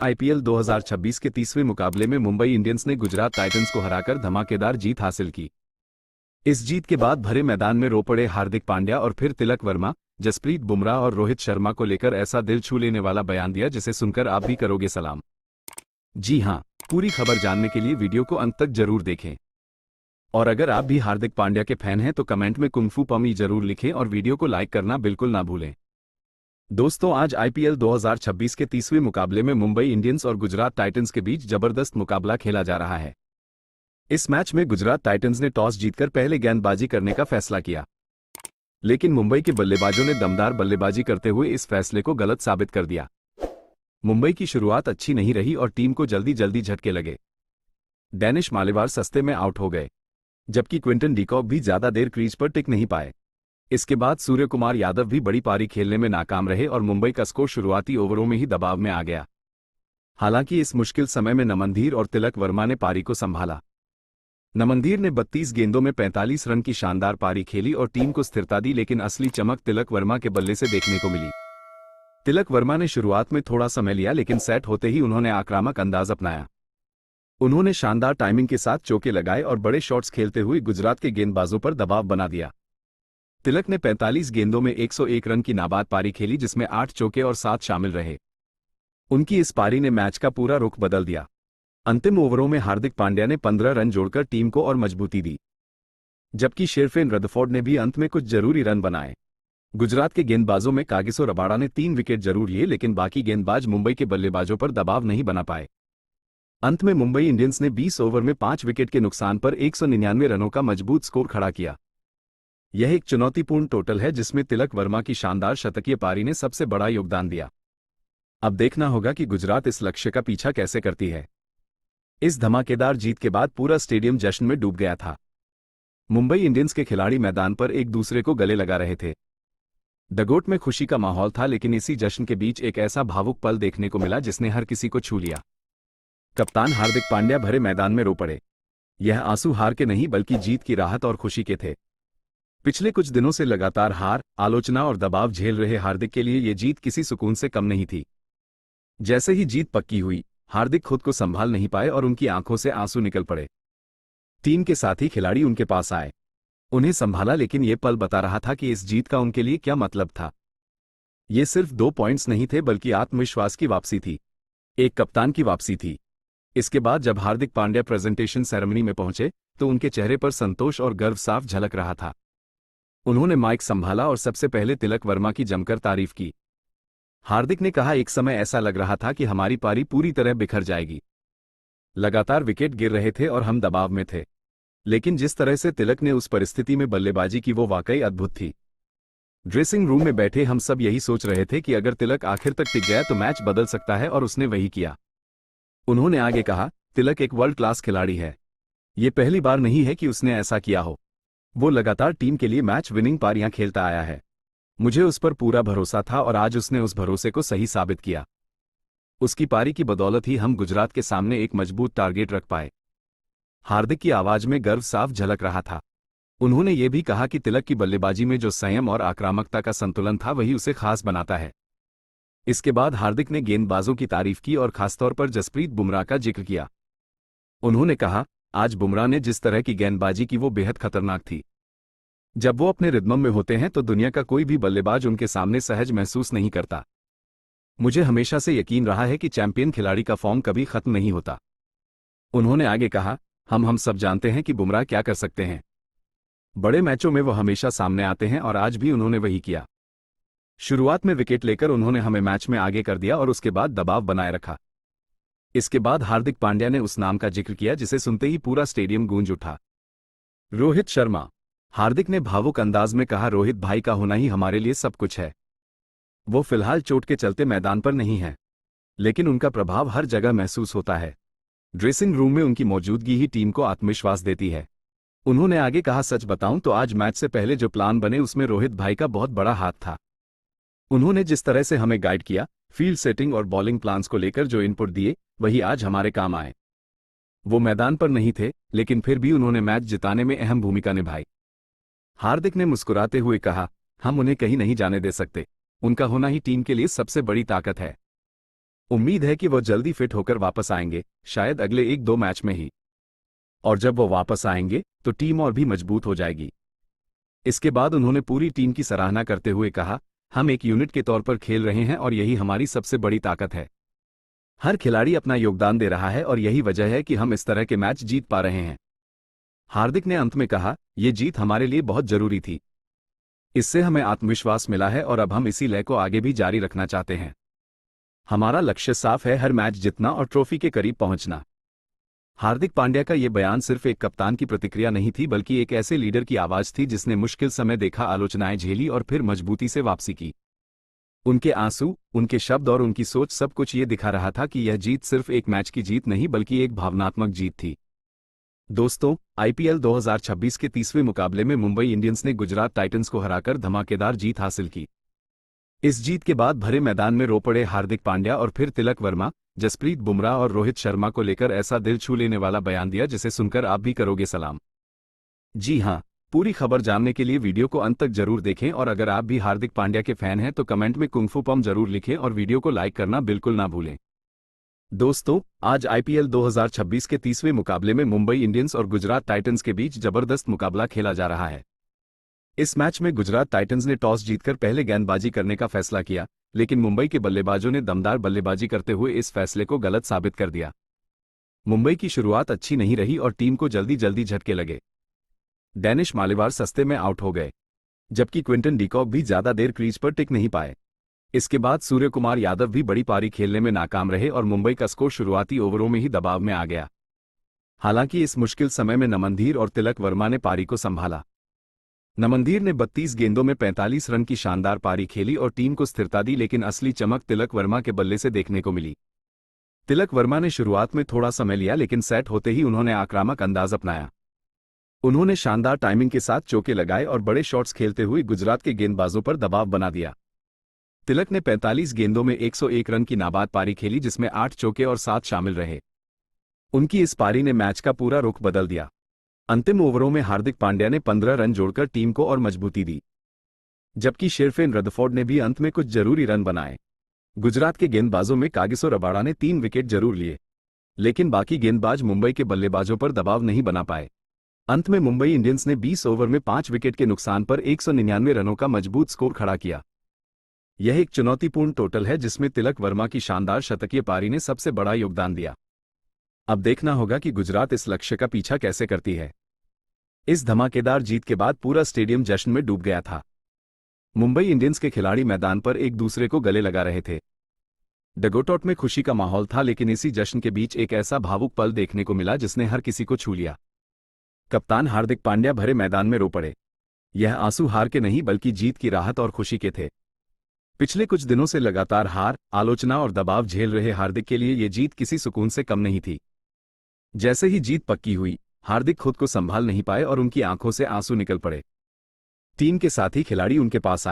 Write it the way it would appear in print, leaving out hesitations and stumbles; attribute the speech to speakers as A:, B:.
A: IPL 2026 के 30वें मुकाबले में मुंबई इंडियंस ने गुजरात टाइटंस को हराकर धमाकेदार जीत हासिल की। इस जीत के बाद भरे मैदान में रो पड़े हार्दिक पांड्या और फिर तिलक वर्मा, जसप्रीत बुमराह और रोहित शर्मा को लेकर ऐसा दिल छू लेने वाला बयान दिया जिसे सुनकर आप भी करोगे सलाम। जी हां, पूरी खबर जानने के लिए वीडियो को अंत तक जरूर देखें। और अगर आप भी हार्दिक पांड्या के फैन हैं तो कमेंट में कुंग-फू पमी जरूर लिखें और वीडियो को लाइक करना बिल्कुल ना भूलें। दोस्तों, आज आईपीएल 2026 के 30वें मुकाबले में मुंबई इंडियंस और गुजरात टाइटंस के बीच जबरदस्त मुकाबला खेला जा रहा है। इस मैच में गुजरात टाइटंस ने टॉस जीतकर पहले गेंदबाजी करने का फैसला किया, लेकिन मुंबई के बल्लेबाजों ने दमदार बल्लेबाजी करते हुए इस फैसले को गलत साबित कर दिया। मुंबई की शुरुआत अच्छी नहीं रही और टीम को जल्दी जल्दी झटके लगे। डेनिश मालेवार सस्ते में आउट हो गए, जबकि क्विंटन डिकॉक भी ज्यादा देर क्रीज पर टिक नहीं पाए। इसके बाद सूर्यकुमार यादव भी बड़ी पारी खेलने में नाकाम रहे और मुंबई का स्कोर शुरुआती ओवरों में ही दबाव में आ गया। हालांकि इस मुश्किल समय में नमनधीर और तिलक वर्मा ने पारी को संभाला। नमनधीर ने 32 गेंदों में 45 रन की शानदार पारी खेली और टीम को स्थिरता दी, लेकिन असली चमक तिलक वर्मा के बल्ले से देखने को मिली। तिलक वर्मा ने शुरुआत में थोड़ा समय लिया, लेकिन सेट होते ही उन्होंने आक्रामक अंदाज अपनाया। उन्होंने शानदार टाइमिंग के साथ चौके लगाए और बड़े शॉट्स खेलते हुए गुजरात के गेंदबाजों पर दबाव बना दिया। तिलक ने 45 गेंदों में 101 रन की नाबाद पारी खेली, जिसमें 8 चौके और 7 शामिल रहे। उनकी इस पारी ने मैच का पूरा रुख बदल दिया। अंतिम ओवरों में हार्दिक पांड्या ने 15 रन जोड़कर टीम को और मजबूती दी, जबकि शेरफेन रदरफोर्ड ने भी अंत में कुछ जरूरी रन बनाए। गुजरात के गेंदबाजों में कागिसो रबाड़ा ने 3 विकेट जरूर लिए, लेकिन बाकी गेंदबाज मुंबई के बल्लेबाजों पर दबाव नहीं बना पाए। अंत में मुंबई इंडियंस ने 20 ओवर में 5 विकेट के नुकसान पर 199 रनों का मजबूत स्कोर खड़ा किया। यह एक चुनौतीपूर्ण टोटल है, जिसमें तिलक वर्मा की शानदार शतकीय पारी ने सबसे बड़ा योगदान दिया। अब देखना होगा कि गुजरात इस लक्ष्य का पीछा कैसे करती है। इस धमाकेदार जीत के बाद पूरा स्टेडियम जश्न में डूब गया था। मुंबई इंडियंस के खिलाड़ी मैदान पर एक दूसरे को गले लगा रहे थे। डगोट में खुशी का माहौल था, लेकिन इसी जश्न के बीच एक ऐसा भावुक पल देखने को मिला जिसने हर किसी को छू लिया। कप्तान हार्दिक पांड्या भरे मैदान में रो पड़े। यह आंसू हार के नहीं बल्कि जीत की राहत और खुशी के थे। पिछले कुछ दिनों से लगातार हार, आलोचना और दबाव झेल रहे हार्दिक के लिए यह जीत किसी सुकून से कम नहीं थी। जैसे ही जीत पक्की हुई, हार्दिक खुद को संभाल नहीं पाए और उनकी आंखों से आंसू निकल पड़े। टीम के साथी खिलाड़ी उनके पास आए, उन्हें संभाला, लेकिन यह पल बता रहा था कि इस जीत का उनके लिए क्या मतलब था। ये सिर्फ 2 पॉइंट्स नहीं थे, बल्कि आत्मविश्वास की वापसी थी, एक कप्तान की वापसी थी। इसके बाद जब हार्दिक पांड्या प्रेजेंटेशन सेरेमनी में पहुंचे तो उनके चेहरे पर संतोष और गर्व साफ झलक रहा था। उन्होंने माइक संभाला और सबसे पहले तिलक वर्मा की जमकर तारीफ की। हार्दिक ने कहा, एक समय ऐसा लग रहा था कि हमारी पारी पूरी तरह बिखर जाएगी। लगातार विकेट गिर रहे थे और हम दबाव में थे, लेकिन जिस तरह से तिलक ने उस परिस्थिति में बल्लेबाजी की वो वाकई अद्भुत थी। ड्रेसिंग रूम में बैठे हम सब यही सोच रहे थे कि अगर तिलक आखिर तक टिक गया तो मैच बदल सकता है, और उसने वही किया। उन्होंने आगे कहा, तिलक एक वर्ल्ड क्लास खिलाड़ी है। ये पहली बार नहीं है कि उसने ऐसा किया हो। वो लगातार टीम के लिए मैच विनिंग पारियां खेलता आया है। मुझे उस पर पूरा भरोसा था और आज उसने उस भरोसे को सही साबित किया। उसकी पारी की बदौलत ही हम गुजरात के सामने एक मजबूत टारगेट रख पाए। हार्दिक की आवाज में गर्व साफ झलक रहा था। उन्होंने ये भी कहा कि तिलक की बल्लेबाजी में जो संयम और आक्रामकता का संतुलन था वही उसे खास बनाता है। इसके बाद हार्दिक ने गेंदबाजों की तारीफ की और खासतौर पर जसप्रीत बुमराह का जिक्र किया। उन्होंने कहा, आज बुमराह ने जिस तरह की गेंदबाजी की वो बेहद खतरनाक थी। जब वो अपने रिदम में होते हैं तो दुनिया का कोई भी बल्लेबाज उनके सामने सहज महसूस नहीं करता। मुझे हमेशा से यकीन रहा है कि चैंपियन खिलाड़ी का फॉर्म कभी खत्म नहीं होता। उन्होंने आगे कहा, हम सब जानते हैं कि बुमराह क्या कर सकते हैं। बड़े मैचों में वो हमेशा सामने आते हैं और आज भी उन्होंने वही किया। शुरुआत में विकेट लेकर उन्होंने हमें मैच में आगे कर दिया और उसके बाद दबाव बनाए रखा। इसके बाद हार्दिक पांड्या ने उस नाम का जिक्र किया जिसे सुनते ही पूरा स्टेडियम गूंज उठा, रोहित शर्मा। हार्दिक ने भावुक अंदाज में कहा, रोहित भाई का होना ही हमारे लिए सब कुछ है। वो फिलहाल चोट के चलते मैदान पर नहीं है, लेकिन उनका प्रभाव हर जगह महसूस होता है। ड्रेसिंग रूम में उनकी मौजूदगी ही टीम को आत्मविश्वास देती है। उन्होंने आगे कहा, सच बताऊं तो आज मैच से पहले जो प्लान बने उसमें रोहित भाई का बहुत बड़ा हाथ था। उन्होंने जिस तरह से हमें गाइड किया, फील्ड सेटिंग और बॉलिंग प्लान्स को लेकर जो इनपुट दिए वही आज हमारे काम आए। वो मैदान पर नहीं थे, लेकिन फिर भी उन्होंने मैच जिताने में अहम भूमिका निभाई। हार्दिक ने मुस्कुराते हुए कहा, हम उन्हें कहीं नहीं जाने दे सकते। उनका होना ही टीम के लिए सबसे बड़ी ताकत है। उम्मीद है कि वो जल्दी फिट होकर वापस आएंगे, शायद अगले 1-2 मैच में ही। और जब वो वापस आएंगे तो टीम और भी मजबूत हो जाएगी। इसके बाद उन्होंने पूरी टीम की सराहना करते हुए कहा, हम एक यूनिट के तौर पर खेल रहे हैं और यही हमारी सबसे बड़ी ताकत है। हर खिलाड़ी अपना योगदान दे रहा है और यही वजह है कि हम इस तरह के मैच जीत पा रहे हैं। हार्दिक ने अंत में कहा, ये जीत हमारे लिए बहुत जरूरी थी। इससे हमें आत्मविश्वास मिला है और अब हम इसी लय को आगे भी जारी रखना चाहते हैं। हमारा लक्ष्य साफ है, हर मैच जीतना और ट्रॉफी के करीब पहुंचना। हार्दिक पांड्या का यह बयान सिर्फ एक कप्तान की प्रतिक्रिया नहीं थी, बल्कि एक ऐसे लीडर की आवाज थी जिसने मुश्किल समय देखा, आलोचनाएं झेली और फिर मजबूती से वापसी की। उनके आंसू, उनके शब्द और उनकी सोच, सब कुछ ये दिखा रहा था कि यह जीत सिर्फ एक मैच की जीत नहीं बल्कि एक भावनात्मक जीत थी। दोस्तों, आईपीएल 2026 के 30वें मुकाबले में मुंबई इंडियंस ने गुजरात टाइटंस को हराकर धमाकेदार जीत हासिल की। इस जीत के बाद भरे मैदान में रो पड़े हार्दिक पांड्या और फिर तिलक वर्मा, जसप्रीत बुमराह और रोहित शर्मा को लेकर ऐसा दिल छू लेने वाला बयान दिया जिसे सुनकर आप भी करोगे सलाम। जी हां, पूरी खबर जानने के लिए वीडियो को अंत तक जरूर देखें और अगर आप भी हार्दिक पांड्या के फैन हैं तो कमेंट में कुंफू पम जरूर लिखें और वीडियो को लाइक करना बिल्कुल ना भूलें। दोस्तों, आज आईपीएल 2026 के 30वें मुकाबले में मुंबई इंडियंस और गुजरात टाइटंस के बीच जबरदस्त मुकाबला खेला जा रहा है। इस मैच में गुजरात टाइटंस ने टॉस जीतकर पहले गेंदबाजी करने का फैसला किया, लेकिन मुंबई के बल्लेबाजों ने दमदार बल्लेबाजी करते हुए इस फैसले को गलत साबित कर दिया। मुंबई की शुरुआत अच्छी नहीं रही और टीम को जल्दी जल्दी झटके लगे। डैनिश मालेवार सस्ते में आउट हो गए, जबकि क्विंटन डिकॉक भी ज्यादा देर क्रीज पर टिक नहीं पाए। इसके बाद सूर्य कुमार यादव भी बड़ी पारी खेलने में नाकाम रहे और मुंबई का स्कोर शुरुआती ओवरों में ही दबाव में आ गया। हालांकि इस मुश्किल समय में नमनधीर और तिलक वर्मा ने पारी को संभाला। नमनधीर ने 32 गेंदों में 45 रन की शानदार पारी खेली और टीम को स्थिरता दी, लेकिन असली चमक तिलक वर्मा के बल्ले से देखने को मिली। तिलक वर्मा ने शुरुआत में थोड़ा समय लिया, लेकिन सेट होते ही उन्होंने आक्रामक अंदाज अपनाया। उन्होंने शानदार टाइमिंग के साथ चौके लगाए और बड़े शॉट्स खेलते हुए गुजरात के गेंदबाजों पर दबाव बना दिया। तिलक ने 45 गेंदों में 101 रन की नाबाद पारी खेली, जिसमें 8 चौके और 7 शामिल रहे। उनकी इस पारी ने मैच का पूरा रुख बदल दिया। अंतिम ओवरों में हार्दिक पांड्या ने 15 रन जोड़कर टीम को और मजबूती दी, जबकि शेरफेन रदरफोर्ड ने भी अंत में कुछ जरूरी रन बनाए। गुजरात के गेंदबाजों में कागिसो रबाड़ा ने 3 विकेट जरूर लिए, लेकिन बाकी गेंदबाज मुंबई के बल्लेबाजों पर दबाव नहीं बना पाए। अंत में मुंबई इंडियंस ने 20 ओवर में 5 विकेट के नुकसान पर 199 रनों का मजबूत स्कोर खड़ा किया। यह एक चुनौतीपूर्ण टोटल है जिसमें तिलक वर्मा की शानदार शतकीय पारी ने सबसे बड़ा योगदान दिया। अब देखना होगा कि गुजरात इस लक्ष्य का पीछा कैसे करती है। इस धमाकेदार जीत के बाद पूरा स्टेडियम जश्न में डूब गया था। मुंबई इंडियंस के खिलाड़ी मैदान पर एक दूसरे को गले लगा रहे थे। डगोटॉट में खुशी का माहौल था, लेकिन इसी जश्न के बीच एक ऐसा भावुक पल देखने को मिला जिसने हर किसी को छू लिया। कप्तान हार्दिक पांड्या भरे मैदान में रो पड़े। यह आंसू हार के नहीं बल्कि जीत की राहत और खुशी के थे। पिछले कुछ दिनों से लगातार हार, आलोचना और दबाव झेल रहे हार्दिक के लिए यह जीत किसी सुकून से कम नहीं थी। जैसे ही जीत पक्की हुई, हार्दिक खुद को संभाल नहीं पाए और उनकी आंखों से आंसू निकल पड़े। टीम के साथी खिलाड़ी उनके पास आए।